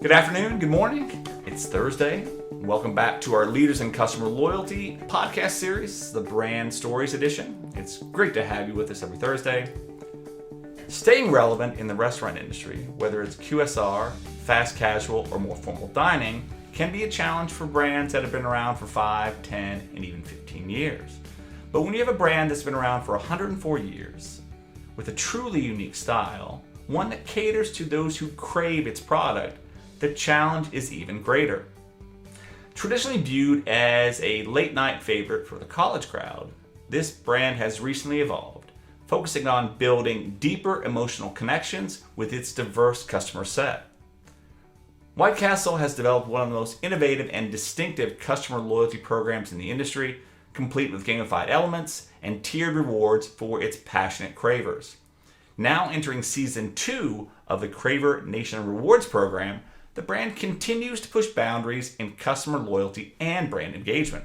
Good afternoon, good morning. It's Thursday. Welcome back to our Leaders in Customer Loyalty podcast series, the Brand Stories Edition. It's great to have you with us every Thursday. Staying relevant in the restaurant industry, whether it's QSR, fast casual, or more formal dining, can be a challenge for brands that have been around for 5, 10, and even 15 years. But when you have a brand that's been around for 104 years, with a truly unique style, one that caters to those who crave its product, the challenge is even greater. Traditionally viewed as a late-night favorite for the college crowd, this brand has recently evolved, focusing on building deeper emotional connections with its diverse customer set. White Castle has developed one of the most innovative and distinctive customer loyalty programs in the industry, complete with gamified elements and tiered rewards for its passionate cravers. Now entering Season 2 of the Craver Nation Rewards program, the brand continues to push boundaries in customer loyalty and brand engagement.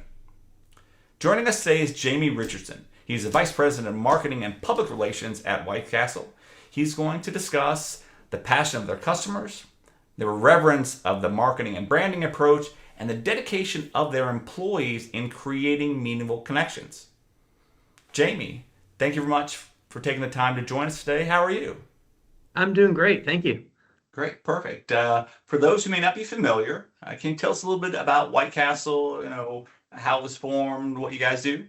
Joining us today is Jamie Richardson. He's the Vice President of Marketing and Public Relations at White Castle. He's going to discuss the passion of their customers, the reverence of the marketing and branding approach, and the dedication of their employees in creating meaningful connections. Jamie, thank you very much for taking the time to join us today. How are you? I'm doing great. Thank you. Great, perfect. For those who may not be familiar, can you tell us a little bit about White Castle, how it was formed, what you guys do?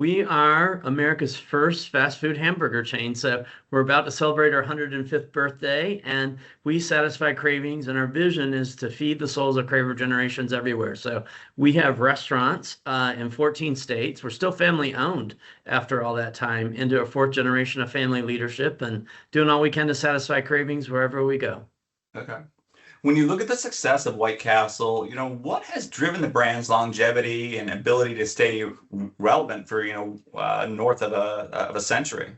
We are America's first fast food hamburger chain. So we're about to celebrate our 105th birthday, and we satisfy cravings. And our vision is to feed the souls of Craver generations everywhere. So we have restaurants in 14 states. We're still family owned after all that time, into a fourth generation of family leadership and doing all we can to satisfy cravings wherever we go. Okay. When you look at the success of White Castle, what has driven the brand's longevity and ability to stay relevant for, north of a century?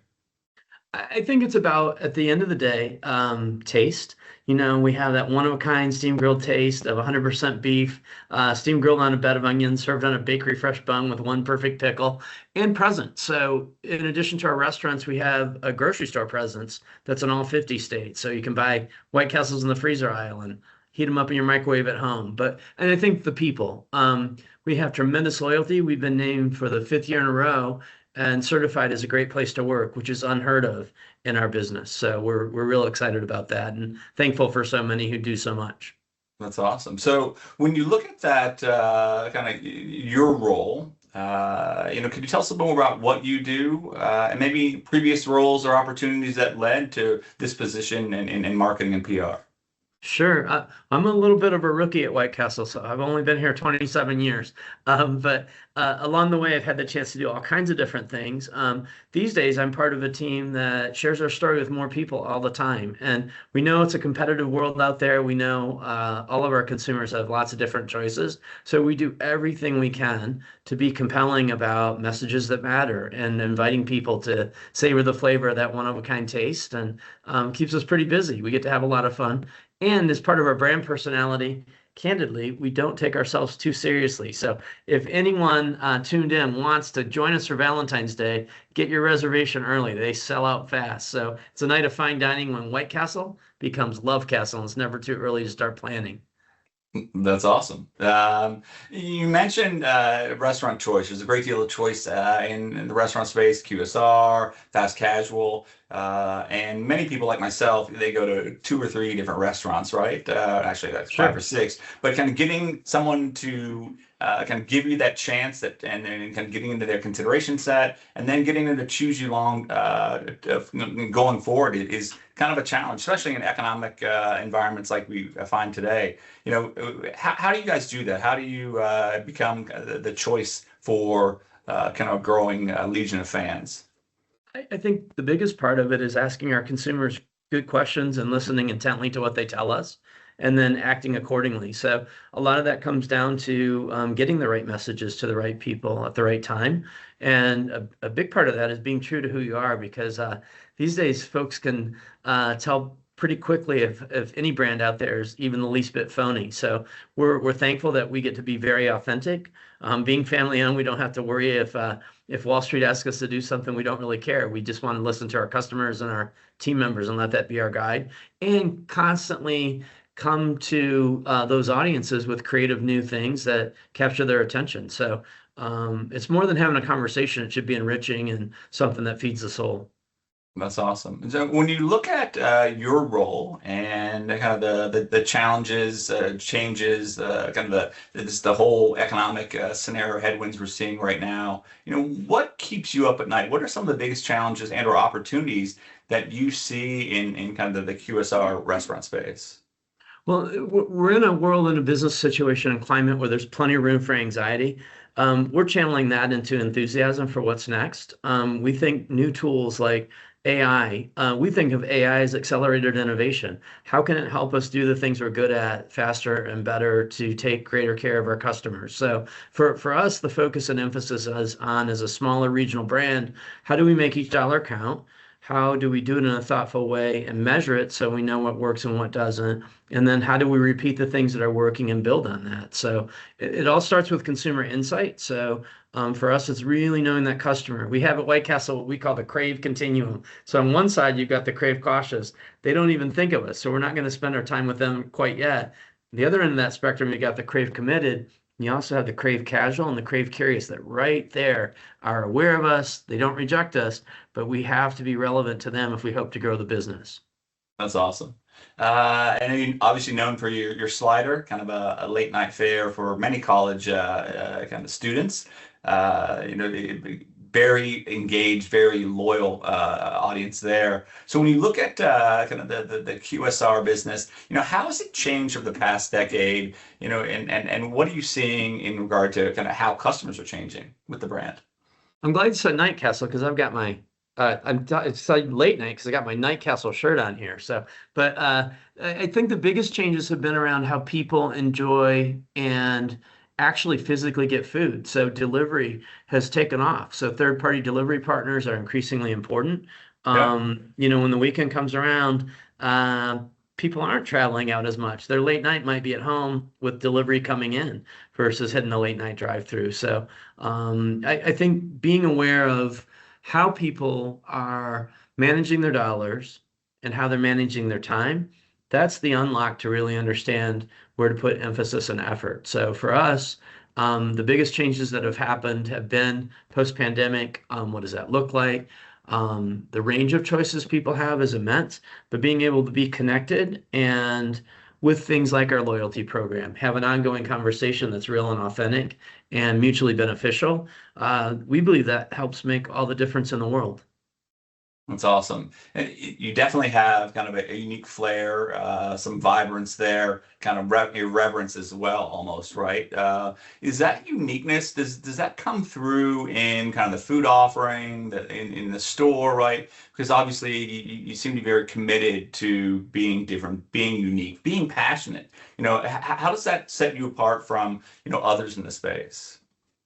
I think it's about, at the end of the day, taste. We have that one-of-a-kind steam grilled taste of 100% beef, steam grilled on a bed of onions, served on a bakery fresh bun with one perfect pickle, and present. So in addition to our restaurants, we have a grocery store presence that's in all 50 states. So you can buy White Castles in the freezer aisle and heat them up in your microwave at home. And I think the people, we have tremendous loyalty. We've been named for the 5th year in a row and certified as a great place to work, which is unheard of in our business. So we're real excited about that and thankful for so many who do so much. That's awesome. So when you look at that kind of your role, could you tell us a little more about what you do and maybe previous roles or opportunities that led to this position in marketing and PR? Sure. I'm a little bit of a rookie at White Castle, so I've only been here 27 years. But along the way, I've had the chance to do all kinds of different things. These days, I'm part of a team that shares our story with more people all the time. And we know it's a competitive world out there. We know all of our consumers have lots of different choices. So we do everything we can to be compelling about messages that matter and inviting people to savor the flavor of that one-of-a-kind taste, and keeps us pretty busy. We get to have a lot of fun. And as part of our brand personality, candidly, we don't take ourselves too seriously. So if anyone tuned in wants to join us for Valentine's Day, get your reservation early. They sell out fast. So it's a night of fine dining when White Castle becomes Love Castle, and it's never too early to start planning. That's awesome. You mentioned restaurant choice. There's a great deal of choice in the restaurant space, QSR, fast casual, and many people like myself, they go to 2 or 3 different restaurants, right? Actually, that's Sure. 5 or 6. But kind of getting someone to kind of give you that chance and kind of getting into their consideration set, and then getting them to choose you going forward is kind of a challenge, especially in economic environments like we find today. How do you guys do that? How do you become the choice for kind of a growing legion of fans? I think the biggest part of it is asking our consumers good questions and listening intently to what they tell us, and then acting accordingly. So a lot of that comes down to getting the right messages to the right people at the right time. And a big part of that is being true to who you are, because these days folks can tell pretty quickly if any brand out there is even the least bit phony. So we're thankful that we get to be very authentic. Being family owned, we don't have to worry if Wall Street asks us to do something, we don't really care. We just want to listen to our customers and our team members and let that be our guide. And constantly come to those audiences with creative new things that capture their attention. So it's more than having a conversation. It should be enriching and something that feeds the soul. That's awesome. So when you look at your role and kind of the challenges, changes, kind of the whole economic scenario headwinds we're seeing right now, what keeps you up at night? What are some of the biggest challenges and or opportunities that you see in kind of the QSR restaurant space? Well, we're in a world, in a business situation and climate where there's plenty of room for anxiety. We're channeling that into enthusiasm for what's next. We think new tools like AI, we think of AI as accelerated innovation. How can it help us do the things we're good at faster and better to take greater care of our customers? So for us, the focus and emphasis is on, as a smaller regional brand, how do we make each dollar count? How do we do it in a thoughtful way and measure it so we know what works and what doesn't? And then how do we repeat the things that are working and build on that? So it all starts with consumer insight. So for us, it's really knowing that customer. We have at White Castle what we call the Crave Continuum. So on one side, you've got the Crave Cautious. They don't even think of us. So we're not going to spend our time with them quite yet. The other end of that spectrum, you got the Crave Committed. You also have the Crave Casual and the Crave Curious that right there are aware of us. They don't reject us, but we have to be relevant to them if we hope to grow the business. That's awesome. And you're obviously known for your slider, kind of a late night fare for many college kind of students. Very engaged, very loyal audience there. So when you look at kind of the QSR business, how has it changed over the past decade? And what are you seeing in regard to kind of how customers are changing with the brand? I'm glad you said Night Castle because I've got my it's like late night because I got my Night Castle shirt on here. So, but I think the biggest changes have been around how people enjoy and actually physically get food. So delivery has taken off. So third-party delivery partners are increasingly important. Yeah. When the weekend comes around, people aren't traveling out as much. Their late night might be at home with delivery coming in versus hitting the late night drive-through. So I think being aware of how people are managing their dollars and how they're managing their time, that's the unlock to really understand where to put emphasis and effort. So for us, the biggest changes that have happened have been post-pandemic. What does that look like? The range of choices people have is immense, but being able to be connected and with things like our loyalty program, have an ongoing conversation that's real and authentic and mutually beneficial. We believe that helps make all the difference in the world. That's awesome. And you definitely have kind of a unique flair, some vibrance there, kind of irreverence as well, almost, right? Is that uniqueness, does that come through in kind of the food offering, in the store, right? Because obviously you seem to be very committed to being different, being unique, being passionate. How does that set you apart from, others in the space?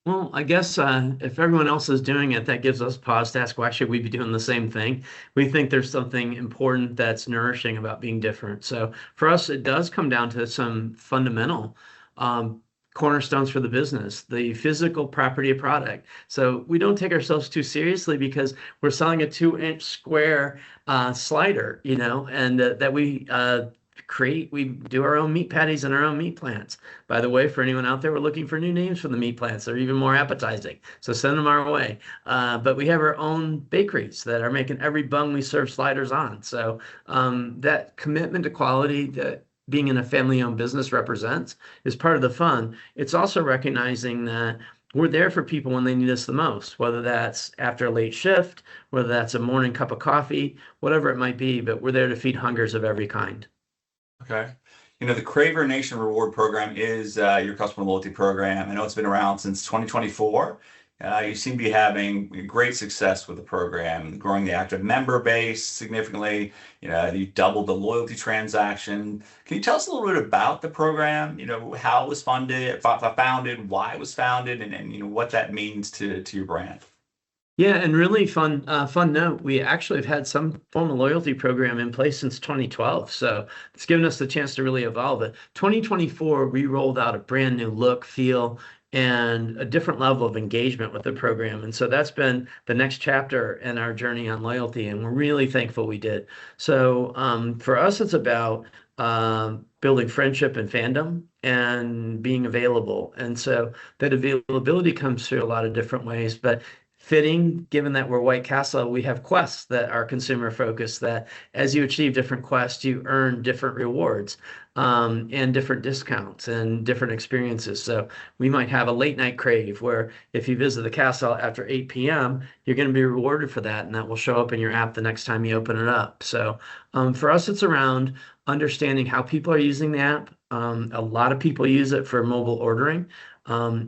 Well, I guess if everyone else is doing it, that gives us pause to ask, why should we be doing the same thing? We think there's something important that's nourishing about being different. So for us, it does come down to some fundamental cornerstones for the business, the physical property of product. So we don't take ourselves too seriously because we're selling a 2-inch square slider, and that we we do our own meat patties and our own meat plants. By the way, for anyone out there, we're looking for new names for the meat plants. They're even more appetizing. So send them our way. But we have our own bakeries that are making every bun we serve sliders on. So that commitment to quality that being in a family-owned business represents is part of the fun. It's also recognizing that we're there for people when they need us the most, whether that's after a late shift, whether that's a morning cup of coffee, whatever it might be, but we're there to feed hungers of every kind. Okay. The Craver Nation Reward program is your customer loyalty program. I know it's been around since 2024. You seem to be having great success with the program, growing the active member base significantly. You doubled the loyalty transaction. Can you tell us a little bit about the program? How it was founded, why it was founded, and what that means to your brand. Yeah, and really fun note. We actually have had some form of loyalty program in place since 2012, so it's given us the chance to really evolve it. 2024, we rolled out a brand new look, feel, and a different level of engagement with the program. And so that's been the next chapter in our journey on loyalty, and we're really thankful we did. So for us, it's about building friendship and fandom and being available. And so that availability comes through a lot of different ways, but fitting, given that we're White Castle, we have quests that are consumer focused, that as you achieve different quests, you earn different rewards and different discounts and different experiences. So we might have a late night crave where if you visit the castle after 8 p.m., you're going to be rewarded for that, and that will show up in your app the next time you open it up. So for us, it's around understanding how people are using the app. A lot of people use it for mobile ordering.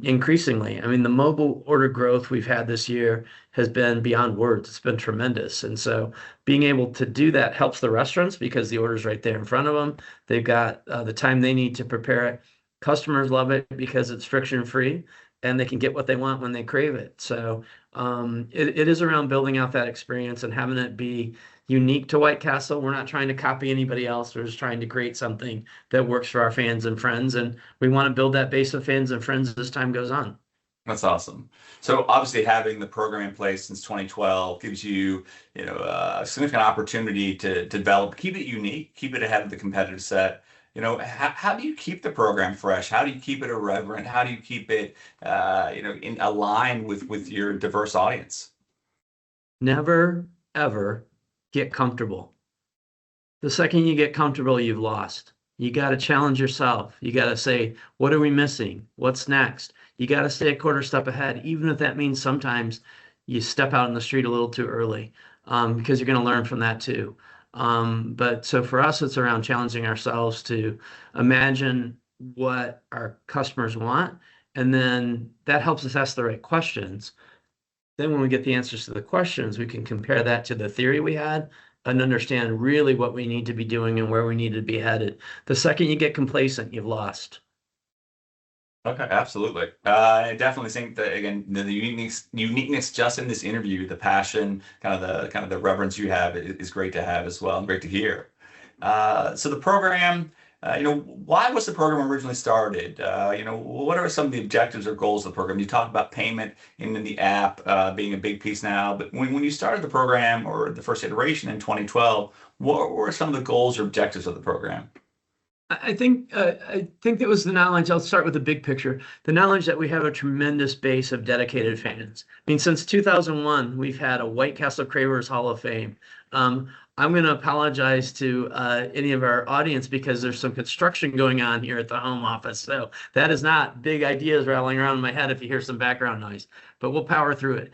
Increasingly, I mean, the mobile order growth we've had this year has been beyond words. It's been tremendous. And so being able to do that helps the restaurants because the order's right there in front of them. They've got the time they need to prepare it. Customers love it because it's friction free and they can get what they want when they crave it. So it is around building out that experience and having it be unique to White Castle. We're not trying to copy anybody else. We're just trying to create something that works for our fans and friends. And we want to build that base of fans and friends as time goes on. That's awesome. So obviously having the program in place since 2012 gives you, a significant opportunity to develop, keep it unique, keep it ahead of the competitive set. How do you keep the program fresh? How do you keep it irreverent? How do you keep it, in aligned with your diverse audience? Never, ever get comfortable. The second you get comfortable, you've lost. You got to challenge yourself. You got to say, what are we missing? What's next? You got to stay a quarter step ahead, even if that means sometimes you step out in the street a little too early, because you're going to learn from that too. But so for us, it's around challenging ourselves to imagine what our customers want, and then that helps us ask the right questions. Then when we get the answers to the questions, we can compare that to the theory we had and understand really what we need to be doing and where we need to be headed. The second you get complacent, you've lost. Okay, absolutely. I definitely think that again, the uniqueness just in this interview, the passion, kind of the reverence you have is great to have as well, and great to hear. So the program, why was the program originally started? What are some of the objectives or goals of the program? You talked about payment in the app being a big piece now, but when you started the program or the first iteration in 2012, what were some of the goals or objectives of the program? I think that was the knowledge. I'll start with the big picture. The knowledge that we have a tremendous base of dedicated fans. I mean, since 2001, we've had a White Castle Cravers Hall of Fame. I'm going to apologize to any of our audience because there's some construction going on here at the home office. So that is not big ideas rattling around in my head if you hear some background noise, but we'll power through it.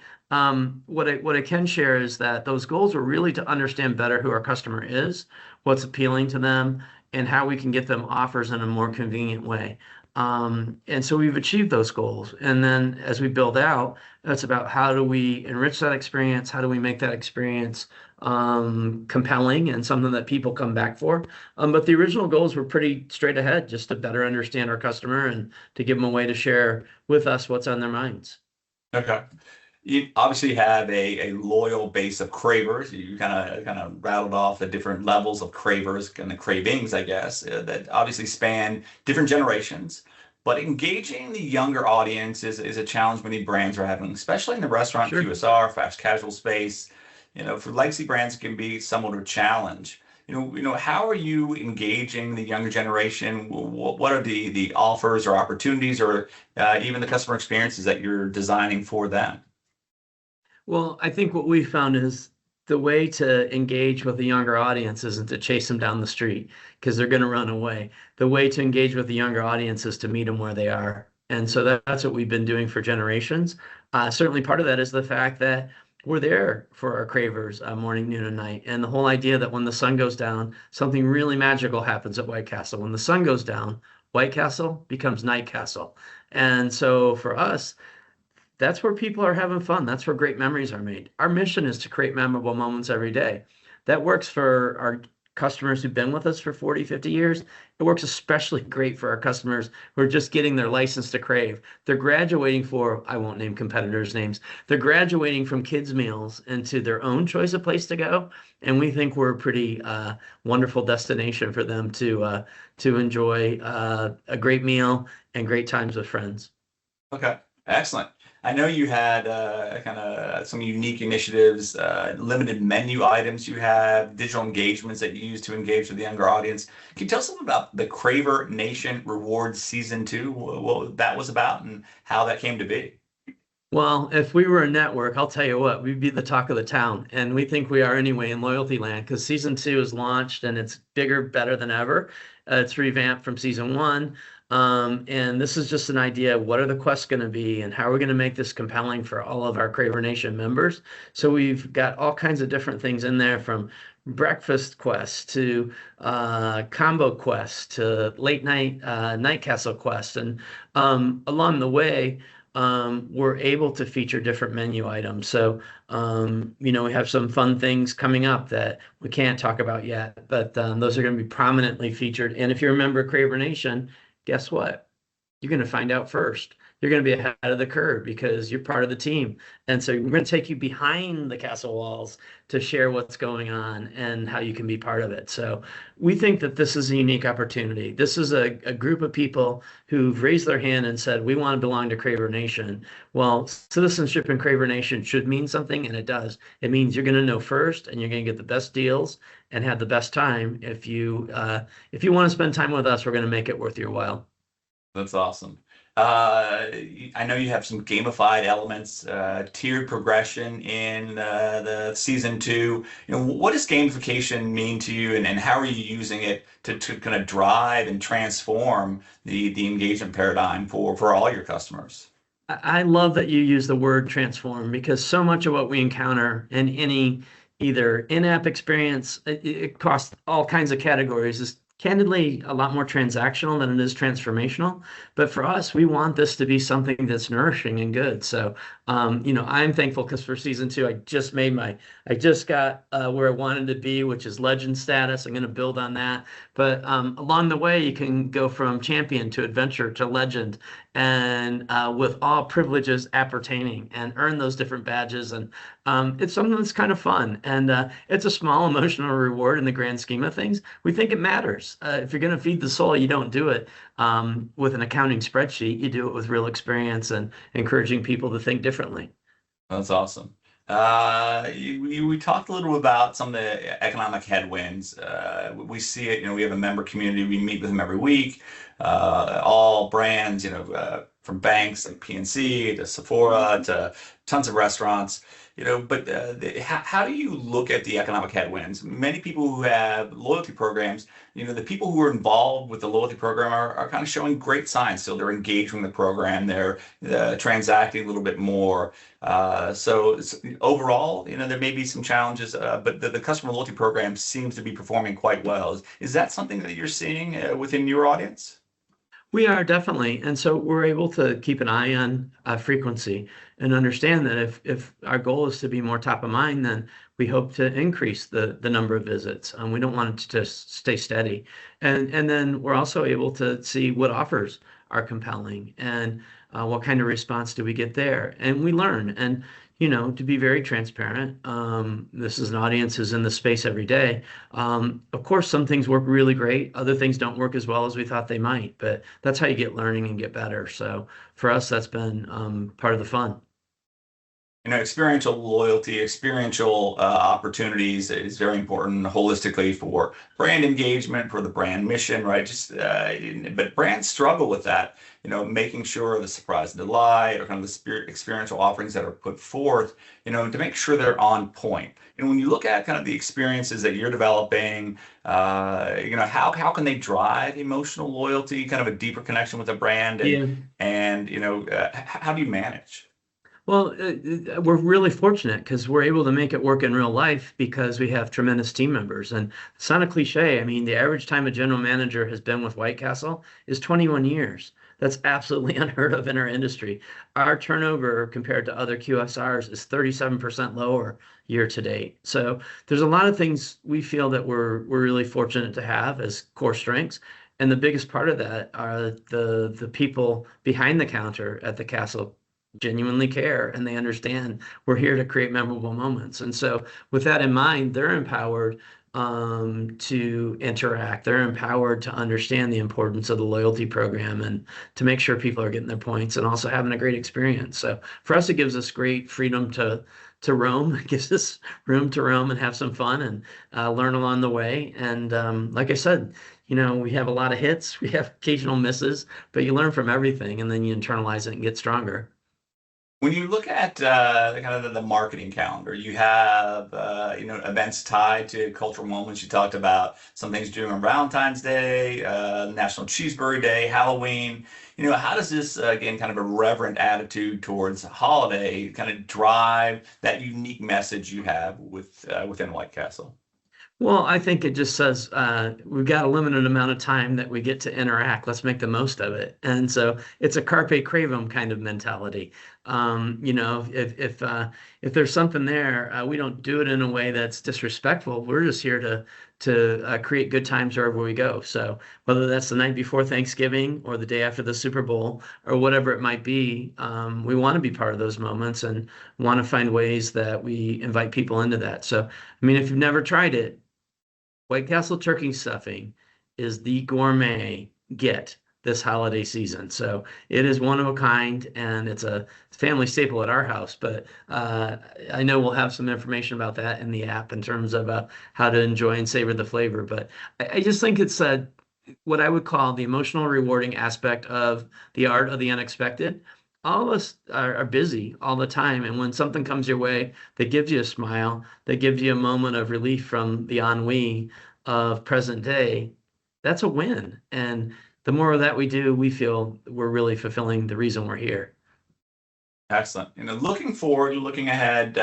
What I can share is that those goals were really to understand better who our customer is, what's appealing to them, and how we can get them offers in a more convenient way. And so we've achieved those goals. And then as we build out, that's about how do we enrich that experience? How do we make that experience compelling and something that people come back for? But the original goals were pretty straight ahead, just to better understand our customer and to give them a way to share with us what's on their minds. Okay. You obviously have a loyal base of cravers. You kind of rattled off the different levels of cravers and the cravings, I guess, that obviously span different generations. But engaging the younger audience is a challenge many brands are having, especially in the restaurant, Sure. QSR, fast casual space. For legacy brands, it can be somewhat of a challenge. How are you engaging the younger generation? What are the offers or opportunities or even the customer experiences that you're designing for them? Well, I think what we found is the way to engage with the younger audience isn't to chase them down the street because they're going to run away. The way to engage with the younger audience is to meet them where they are. And so that's what we've been doing for generations. Certainly part of that is the fact that we're there for our cravers morning, noon, and night. And the whole idea that when the sun goes down, something really magical happens at White Castle. When the sun goes down, White Castle becomes Night Castle. And so for us, that's where people are having fun. That's where great memories are made. Our mission is to create memorable moments every day. That works for our customers who've been with us for 40, 50 years. It works especially great for our customers who are just getting their license to crave. They're graduating for, I won't name competitors' names, they're graduating from kids' meals into their own choice of place to go. And we think we're a pretty wonderful destination for them to enjoy a great meal and great times with friends. Okay, excellent. I know you had kind of some unique initiatives, limited menu items you have, digital engagements that you use to engage with the younger audience. Can you tell us something about the Craver Nation Rewards Season 2, what that was about and how that came to be? Well, if we were a network, I'll tell you what, we'd be the talk of the town. And we think we are anyway in Loyalty Land because season two is launched and it's bigger, better than ever. It's revamped from season one. And this is just an idea. What are the quests going to be and how are we going to make this compelling for all of our Craver Nation members? So we've got all kinds of different things in there from breakfast quests to combo quests to late night night castle quests. And along the way, we're able to feature different menu items. So, we have some fun things coming up that we can't talk about yet, but those are going to be prominently featured. And if you remember Craver Nation, guess what? You're going to find out first. You're going to be ahead of the curve because you're part of the team. And so we're going to take you behind the castle walls to share what's going on and how you can be part of it. So we think that this is a unique opportunity. This is a group of people who've raised their hand and said, we want to belong to Craver Nation. Well, citizenship in Craver Nation should mean something, and it does. It means you're going to know first and you're going to get the best deals and have the best time. If you want to spend time with us, we're going to make it worth your while. That's awesome. I know you have some gamified elements, tiered progression in the season 2. What does gamification mean to you, and how are you using it to kind of drive and transform the engagement paradigm for all your customers? I love that you use the word transform because so much of what we encounter in any either in-app experience, across all kinds of categories is candidly a lot more transactional than it is transformational. But for us, we want this to be something that's nourishing and good. So, I'm thankful because for season two, I just got where I wanted to be, which is legend status. I'm going to build on that. But along the way, you can go from champion to adventure to legend and with all privileges appertaining and earn those different badges. And it's something that's kind of fun. And it's a small emotional reward in the grand scheme of things. We think it matters. If you're going to feed the soul, you don't do it with an accounting spreadsheet. You do it with real experience and encouraging people to think differently. That's awesome. We talked a little about some of the economic headwinds. We see it, we have a member community. We meet with them every week. All brands, from banks like PNC to Sephora to tons of restaurants. But how do you look at the economic headwinds? Many people who have loyalty programs, the people who are involved with the loyalty program are kind of showing great signs. So they're engaging the program, they're transacting a little bit more. So overall, there may be some challenges, but the customer loyalty program seems to be performing quite well. Is that something that you're seeing within your audience? We are definitely. And so we're able to keep an eye on frequency and understand that if our goal is to be more top of mind, then we hope to increase the number of visits. We don't want it to just stay steady. And then we're also able to see what offers are compelling and what kind of response do we get there. And we learn. And to be very transparent, this is an audience who's in the space every day. Of course, some things work really great. Other things don't work as well as we thought they might, but that's how you get learning and get better. So for us, that's been part of the fun. Experiential loyalty, experiential opportunities is very important holistically for brand engagement, for the brand mission, right? But brands struggle with that, making sure the surprise and delight or kind of the experiential offerings that are put forth, to make sure they're on point. When you look at kind of the experiences that you're developing, how can they drive emotional loyalty, kind of a deeper connection with a brand, Yeah. and how do you manage? Well, we're really fortunate because we're able to make it work in real life because we have tremendous team members. And it's not a cliche. I mean, the average time a general manager has been with White Castle is 21 years. That's absolutely unheard of in our industry. Our turnover compared to other QSRs is 37% lower year to date. So there's a lot of things we feel that we're really fortunate to have as core strengths. And the biggest part of that are the people behind the counter at the castle genuinely care and they understand we're here to create memorable moments. And so with that in mind, they're empowered to interact. They're empowered to understand the importance of the loyalty program and to make sure people are getting their points and also having a great experience. So for us, it gives us great freedom to roam. It gives us room to roam and have some fun and learn along the way. And like I said, we have a lot of hits, we have occasional misses, but you learn from everything and then you internalize it and get stronger. When you look at kind of the marketing calendar, you have events tied to cultural moments. You talked about some things doing on Valentine's Day, National Cheeseburger Day, Halloween. How does this again kind of a reverent attitude towards holiday kind of drive that unique message you have within White Castle? Well, I think it just says we've got a limited amount of time that we get to interact. Let's make the most of it. And so it's a carpe crevum kind of mentality. If there's something there, we don't do it in a way that's disrespectful. We're just here to create good times wherever we go. So whether that's the night before Thanksgiving or the day after the Super Bowl or whatever it might be, we want to be part of those moments and want to find ways that we invite people into that. So, I mean, if you've never tried it, White Castle turkey stuffing is the gourmet get this holiday season. So it is one of a kind, and it's a family staple at our house. But I know we'll have some information about that in the app in terms of how to enjoy and savor the flavor. But I just think it's what I would call the emotional rewarding aspect of the art of the unexpected. All of us are busy all the time. And when something comes your way that gives you a smile, that gives you a moment of relief from the ennui of present day, that's a win. And the more of that we do, we feel we're really fulfilling the reason we're here. Excellent. Looking forward, looking ahead,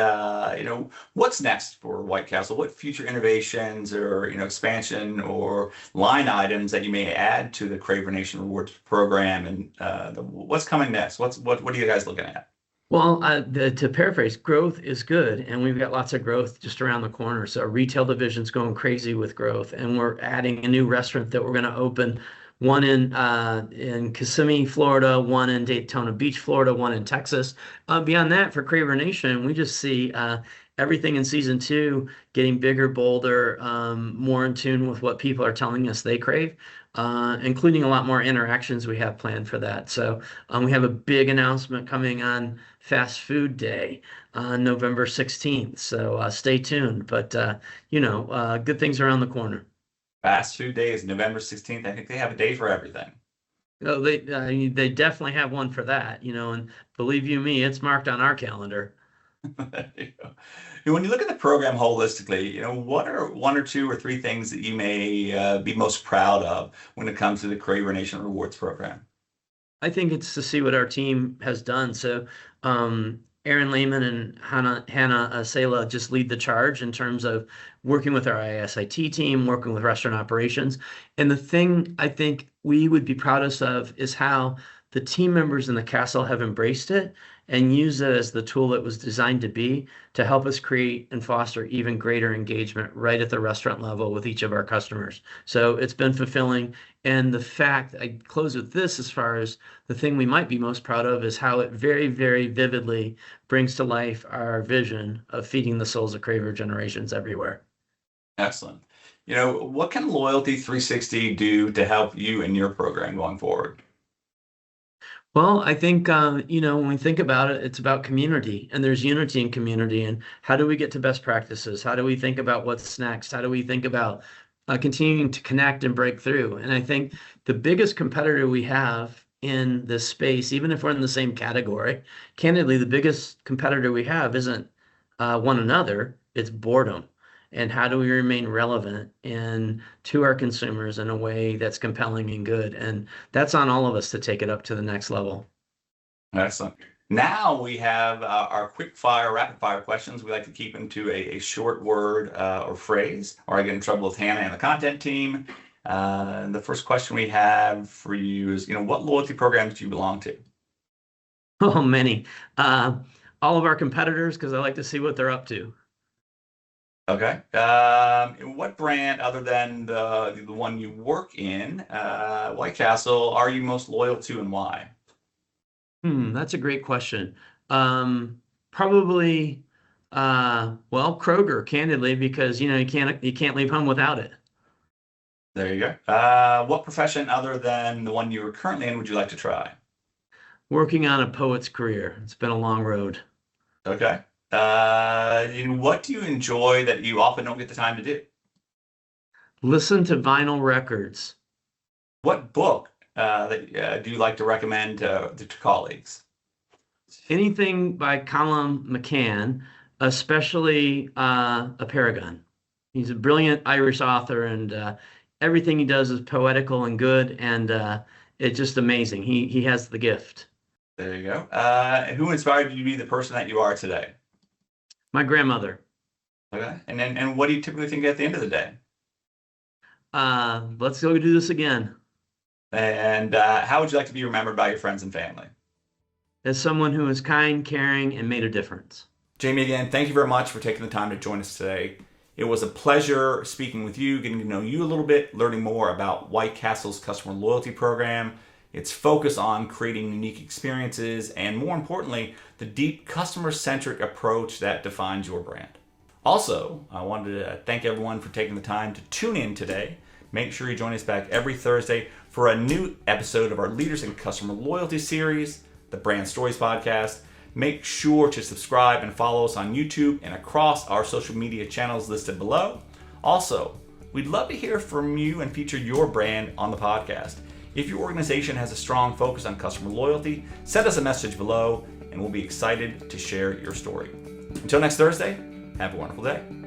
what's next for White Castle? What future innovations or, expansion or line items that you may add to the Craver Nation Rewards program, and what's coming next? What are you guys looking at? Well, to paraphrase, growth is good, and we've got lots of growth just around the corner. So our retail division's going crazy with growth, and we're adding a new restaurant that we're going to open, one in Kissimmee, Florida, one in Daytona Beach, Florida, one in Texas. Beyond that, for Craver Nation, we just see everything in season two getting bigger, bolder, more in tune with what people are telling us they crave, including a lot more interactions we have planned for that. So we have a big announcement coming on Fast Food Day on November 16th. So stay tuned. But, good things around the corner. Fast Food Day is November 16th. I think they have a day for everything. Oh, they definitely have one for that, and believe you me, it's marked on our calendar. There you go. When you look at the program holistically, what are one or two or three things that you may be most proud of when it comes to the Craver Nation Rewards program? I think it's to see what our team has done. So, Aaron Lehman and Hannah Sela just lead the charge in terms of working with our ISIT team, working with restaurant operations. And the thing I think we would be proudest of is how the team members in the castle have embraced it and used it as the tool it was designed to be to help us create and foster even greater engagement right at the restaurant level with each of our customers. So it's been fulfilling. And the fact, I close with this as far as the thing we might be most proud of is how it very, very vividly brings to life our vision of feeding the souls of Craver generations everywhere. Excellent. What can Loyalty 360 do to help you in your program going forward? Well, I think, when we think about it, it's about community and there's unity in community. And how do we get to best practices? How do we think about what's next? How do we think about continuing to connect and break through? And I think the biggest competitor we have in this space, even if we're in the same category, candidly, the biggest competitor we have isn't one another, it's boredom. And how do we remain relevant and to our consumers in a way that's compelling and good? And that's on all of us to take it up to the next level. Excellent. Now we have our quick fire, rapid fire questions. We like to keep them to a short word or phrase, or I get in trouble with Hannah and the content team. The first question we have for you is, what loyalty programs do you belong to? Oh, many. All of our competitors, because I like to see what they're up to. Okay. What brand, other than the one you work in, White Castle, are you most loyal to, and why? That's a great question. Probably Well, Kroger, candidly, because you can't leave home without it. There you go. What profession other than the one you are currently in would you like to try? Working on a poet's career. It's been a long road. Okay. And what do you enjoy that you often don't get the time to do? Listen to vinyl records. What book do you like to recommend to colleagues? Anything by Colin McCann, especially A Paragon. He's a brilliant Irish author, and everything he does is poetical and good, and it's just amazing. He has the gift. There you go. Who inspired you to be the person that you are today? My grandmother. Okay. And what do you typically think at the end of the day? Let's go do this again. And how would you like to be remembered by your friends and family? As someone who is kind, caring, and made a difference. Jamie, again, thank you very much for taking the time to join us today. It was a pleasure speaking with you, getting to know you a little bit, learning more about White Castle's customer loyalty program, its focus on creating unique experiences, and more importantly, the deep customer-centric approach that defines your brand. Also, I wanted to thank everyone for taking the time to tune in today. Make sure you join us back every Thursday for a new episode of our Leaders in Customer Loyalty series, the Brand Stories Podcast. Make sure to subscribe and follow us on YouTube and across our social media channels listed below. Also, we'd love to hear from you and feature your brand on the podcast. If your organization has a strong focus on customer loyalty, send us a message below and we'll be excited to share your story. Until next Thursday, have a wonderful day.